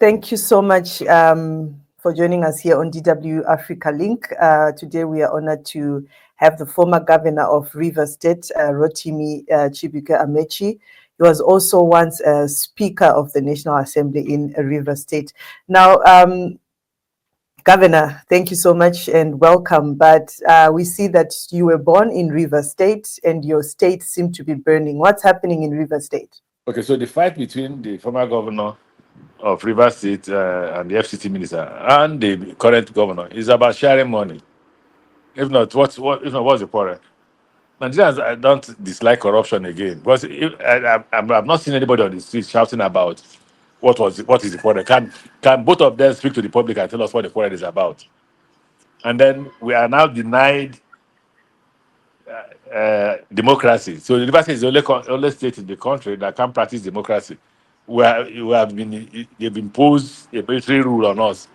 Thank you so much for joining us here on DW Africa Link. Today we are honored to have the former governor of Rivers State, Rotimi Chibuike Amaechi. He was also once a Speaker of the National Assembly in Rivers State. Now, Governor, thank you so much and welcome. But we see that you were born in Rivers State and your state seemed to be burning. What's happening in Rivers State? Okay, so the fight between the former governor of Rivers State and the FCT minister and the current governor is about sharing money. If not, what's the quarrel? Nigerians don't dislike corruption again, because I've not seen anybody on the street shouting about what is the quarrel. Can both of them speak to the public and tell us what the quarrel is about? And then we are now denied democracy. So the Rivers State is the only state in the country that can practice democracy. They've imposed a military rule on us.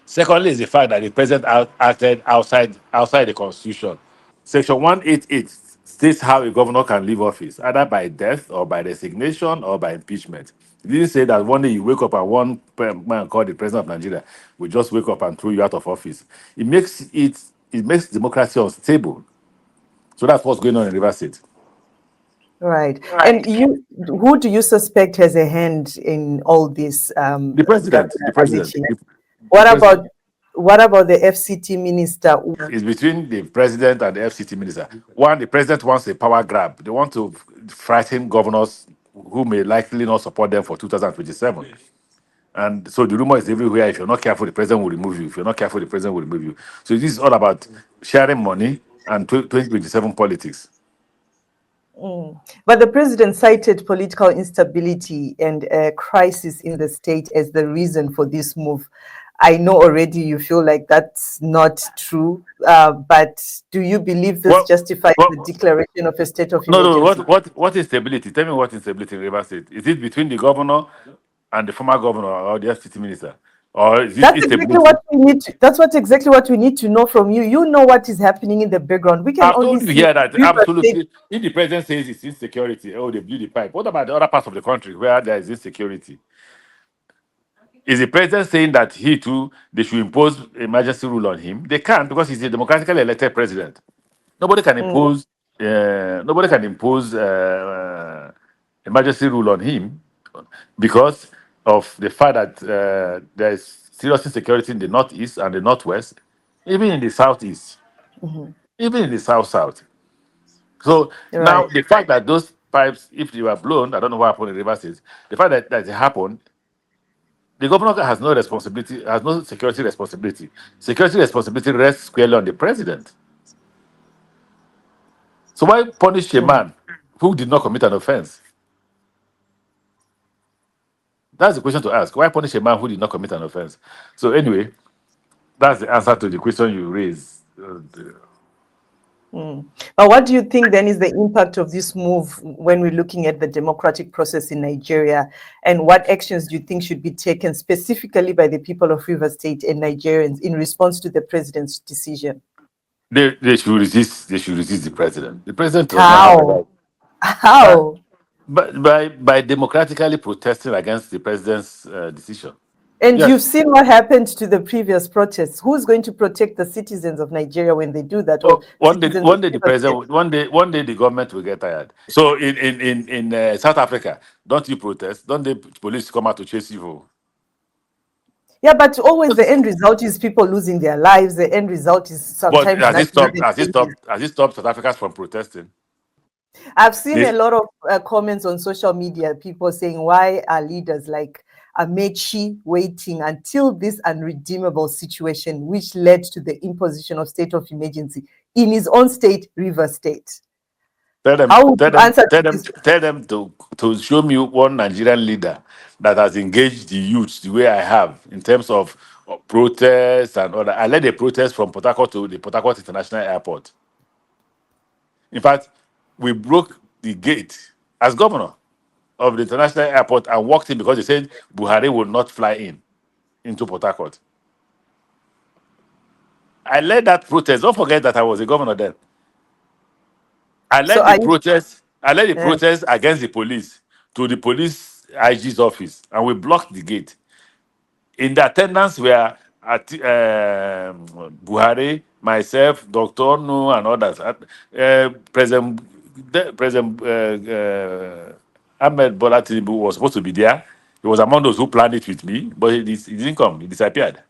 Secondly, is the fact that the president acted outside the constitution. Section 188 states how a governor can leave office, either by death or by resignation or by impeachment. It didn't say that one day you wake up and one man called the president of Nigeria will just wake up and throw you out of office. It makes democracy unstable. So that's what's going on in Rivers State. Right. And who do you suspect has a hand in all this? The president. What about the FCT minister? It's between the president and the FCT minister. One, the president wants a power grab. They want to frighten governors who may likely not support them for 2027. And so the rumor is everywhere. If you're not careful, the president will remove you. If you're not careful, the president will remove you. So this is all about sharing money and 2027 politics. But the president cited political instability and a crisis in the state as the reason for this move. I know already you feel like that's not true, but do you believe this justifies the declaration of a state of emergency? No. What is stability? Tell me what is stability in Rivers State. Is it between the governor and the former governor or the FCT minister? Or is that's exactly what we need to, exactly what we need to know from you. You know what is happening in the background. We can only see hear that absolutely. If the president says it's insecurity, they blew the pipe. What about the other parts of the country where there is insecurity? Is the president saying that they should impose emergency rule on him? They can't, because he's a democratically elected president. Nobody can impose emergency rule on him because of the fact that there is serious insecurity in the northeast and the northwest, even in the southeast, even in the south. So now the fact that those pipes, if they were blown, I don't know what happened in Rivers State. The fact that it happened, the governor has no responsibility, has no security responsibility. Security responsibility rests squarely on the president. So why punish a man who did not commit an offense? That's the question to ask. Why punish a man who did not commit an offense? So anyway, that's the answer to the question you raised. But what do you think then is the impact of this move when we're looking at the democratic process in Nigeria, and what actions do you think should be taken specifically by the people of Rivers State and Nigerians in response to the president's decision? They should resist. They should resist the president. The president. How? But by democratically protesting against the president's decision. And you've seen what happened to the previous protests. Who's going to protect the citizens of Nigeria when they do that? One day the government will get tired. So in South Africa, don't you protest? Don't the police come out to chase you? Yeah, but always the end result is people losing their lives. The end result is sometimes. But has it stopped South Africans from protesting? I've seen a lot of comments on social media, people saying, why are leaders like Amaechi waiting until this unredeemable situation, which led to the imposition of state of emergency in his own state, Rivers State? Tell them to show me one Nigerian leader that has engaged the youth the way I have in terms of protests and all that. I led a protest from Port Harcourt to the Port Harcourt International Airport. In fact, we broke the gate as governor of the international airport and walked in because they said Buhari would not fly into Port Harcourt. I led that protest. Don't forget that I was a governor then. I led the protest against the police to the police IG's office, and we blocked the gate. In the attendance were Buhari, myself, Dr. Onu, and others. President Ahmed Bola Tinubu was supposed to be there. He was among those who planned it with me, but he didn't come. He disappeared.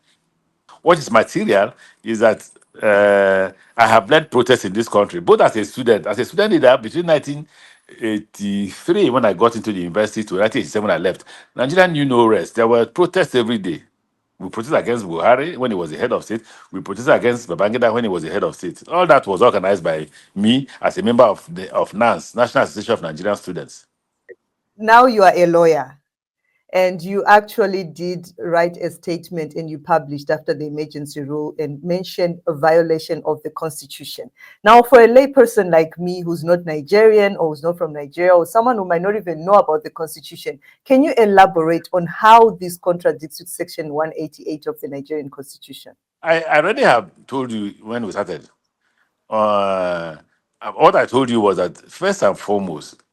What is material is that I have led protests in this country, both as a student leader between 1983 when I got into the university to 1987 when I left. Nigeria knew no rest. There were protests every day. We protested against Buhari when he was the head of state. We protested against Babangida when he was the head of state. All that was organized by me as a member of NANS, National Association of Nigerian Students. Now you are a lawyer, and you actually did write a statement and you published after the emergency rule and mentioned a violation of the constitution. Now, for a layperson like me who's not Nigerian or who's not from Nigeria or someone who might not even know about the constitution, can you elaborate on how this contradicts with section 188 of the Nigerian constitution? I already have told you when we started. What I told you was that first and foremost,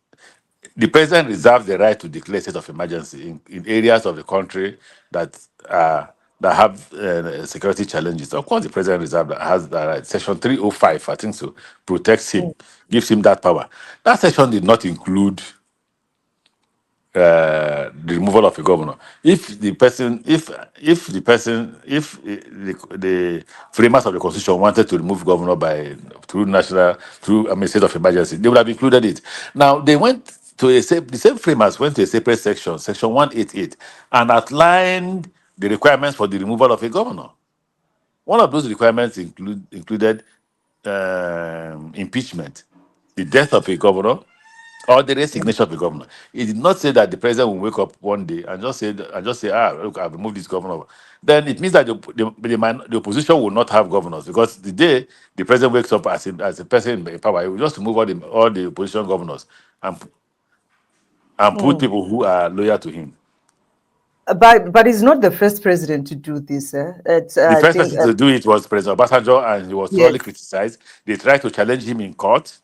the president reserves the right to declare state of emergency in areas of the country that have security challenges. Of course, the president has that right. Section 305, I think so, protects him, gives him that power. That section did not include the removal of a governor. If the framers of the constitution wanted to remove governor through state of emergency, they would have included it. Now they went to the same framers went to a separate section 188, and outlined the requirements for the removal of a governor. One of those requirements included impeachment, the death of a governor, or the resignation of the governor. It did not say that the president will wake up one day and just say, look, I've removed this governor. Then it means that the opposition will not have governors, because the day the president wakes up as a person in power, he will just remove all the opposition governors and put people who are loyal to him. But he's not the first president to do this. The first person to do it was President Obasanjo, and he was thoroughly criticized. They tried to challenge him in court.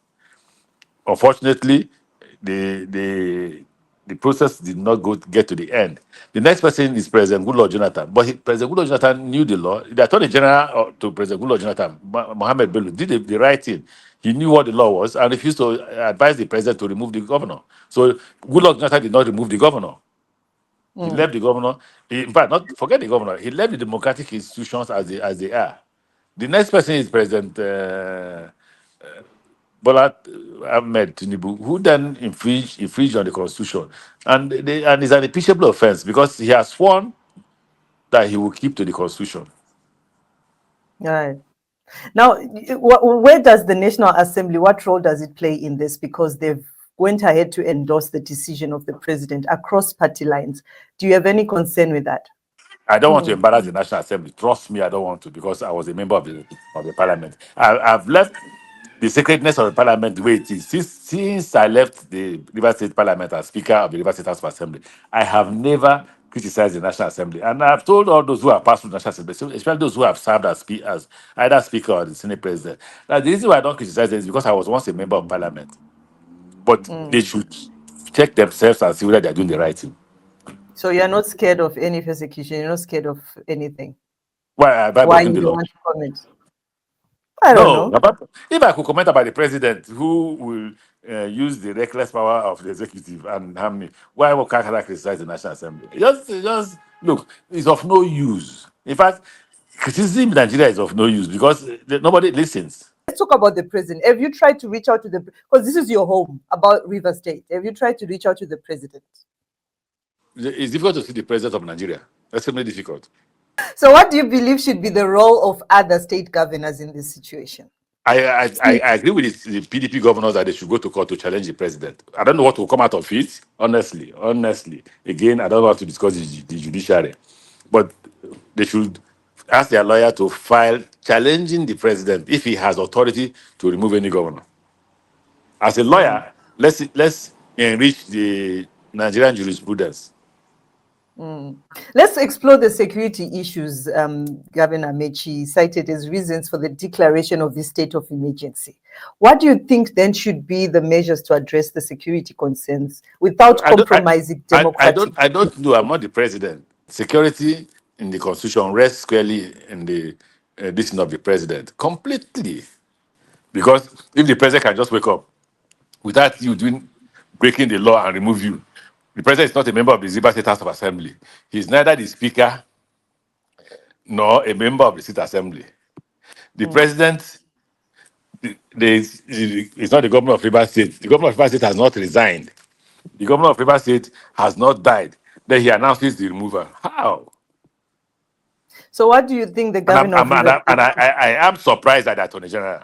Unfortunately, the process did not get to the end. The next person is President Goodluck Jonathan, but President Goodluck Jonathan knew the law. The Attorney General to President Goodluck Jonathan, Mohammed Bello, did the right thing. He knew what the law was and refused to advise the president to remove the governor. So Goodluck Jonathan did not remove the governor. He left the governor. In fact, not forget the governor. He left the democratic institutions as they are. The next person is President Bola Ahmed Tinubu, who then infringed on the constitution, and it's an impeachable offense because he has sworn that he will keep to the constitution. All right. Now, where does the National Assembly, what role does it play in this? Because they've went ahead to endorse the decision of the president across party lines. Do you have any concern with that? I don't want to embarrass the National Assembly. Trust me, I don't want to, because I was a member of the parliament. I've left the sacredness of the parliament the way it is. Since I left the Rivers State Parliament as Speaker of the Rivers State House of Assembly, I have never criticized the National Assembly. And I've told all those who have passed through the National Assembly, especially those who have served as either Speaker or the Senate President, that the reason why I don't criticize it is because I was once a member of Parliament. But they should check themselves and see whether they're doing the right thing. So you're not scared of any persecution? You're not scared of anything? Why have I broken the law? Want to comment? I don't know. If I could comment about the president who will use the reckless power of the executive and harm me, why can't I criticize the National Assembly? Just look, it's of no use. In fact, criticism in Nigeria is of no use because nobody listens. Let's talk about the president. Have you tried to reach out to because this is your home, about Rivers State. Have you tried to reach out to the president? It's difficult to see the president of Nigeria. Extremely difficult. So what do you believe should be the role of other state governors in this situation? I agree with the PDP governors that they should go to court to challenge the president. I don't know what will come out of it, honestly. Again, I don't want to discuss the judiciary. But they should ask their lawyer to file challenging the president if he has authority to remove any governor. As a lawyer, let's enrich the Nigerian jurisprudence. Let's explore the security issues Governor Amaechi cited as reasons for the declaration of the state of emergency. What do you think then should be the measures to address the security concerns without compromising democratic? I don't know. I'm not the president. Security in the constitution rests squarely in the decision of the president completely. Because if the president can just wake up without you doing breaking the law and remove you, the president is not a member of the Rivers State House of Assembly. He's neither the speaker nor a member of the State Assembly. The president is not the governor of Rivers State. The governor of Rivers State has not resigned. The governor of Rivers State has not died. Then he announces the removal. How? So what do you think the And I'm, governor of I'm and, Rivers I, State? and I am surprised at the attorney general.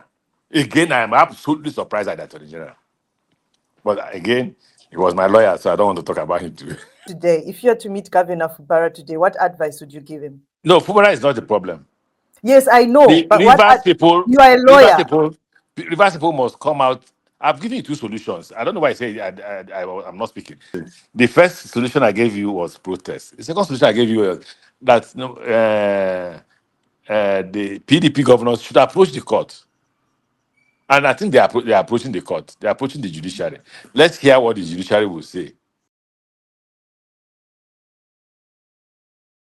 Again, I am absolutely surprised at the attorney general. But again, he was my lawyer, so I don't want to talk about him too. Today, if you had to meet Governor Fubara today, what advice would you give him? No, Fubara is not the problem. Yes, I know, The but Rivers people, you are a Rivers lawyer. people, Rivers people must come out. I've given you two solutions. I don't know why I say I'm not speaking. The first solution I gave you was protest. The second solution I gave you was that the PDP governors should approach the court. And I think they are approaching the court. They are approaching the judiciary. Let's hear what the judiciary will say.